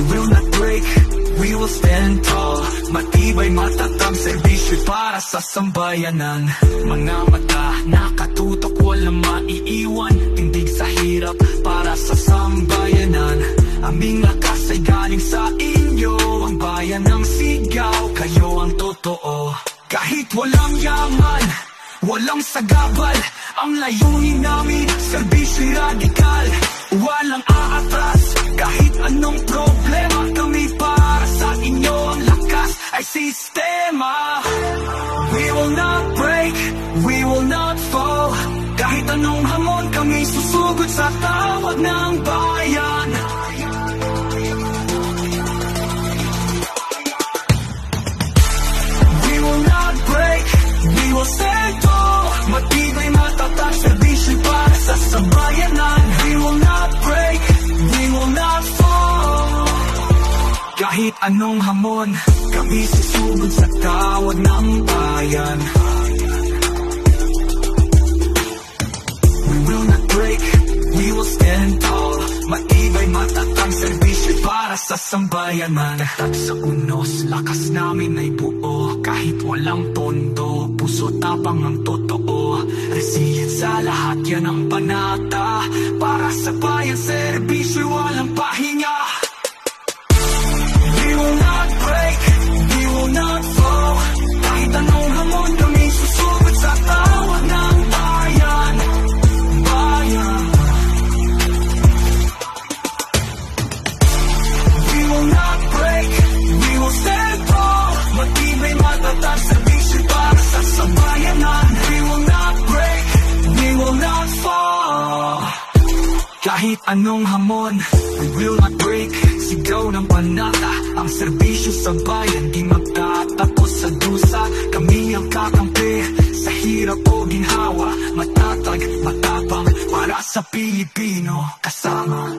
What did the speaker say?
We will not break, we will stand tall. Matibay, matatag, serbisyo para sa sambayanan. Mga mata nakatutok, walang maiiwan. Tindig sa hirap para sa sambayanan. Aming lakas ay galing sa inyo. Ang bayan ng sigaw, kayo ang totoo. Kahit walang yaman, walang sagabal, ang layunin namin, serbisyo'y radikal. Walang aatras, kahit anong problema. Kami para sa inyo, ang lakas ay sistema. We will not break, we will not fall. Kahit anong hamon, kami susugod sa tawag ng bayan. We will not break, we will stand tall. Matibay, matatag, serbisyo para sa sambayanan. We will not break, we will not fall. Kahit anong hamon, kami susugod sa tawag ng bayan. We will not break, we will stand tall. Matibay, matatag, serbisyo para sa sambayanan. Tatag sa unos, lakas namin ay buo. Kahit walang tondo, puso tapang ang totoo. Resilient sa lahat, yan ang panata. Para sa bayan, serbisyo walang pahinga. We will not break, we will not fall. Kahit anong hamon, kami susugod sa tawag ng bayan. Bayan. We will not break, we will stand tall. Matibay, matatag, serbisyo para sa sambayanan. We will not break, we will not fall. Kahit anong hamon, we will not break. Sigaw ng panata, ang serbisyo sa bayan di magtatapos sa dusa. Kami ang kakampi, sa hirap o ginhawa. Matatag, matapang, para sa Pilipino kasama.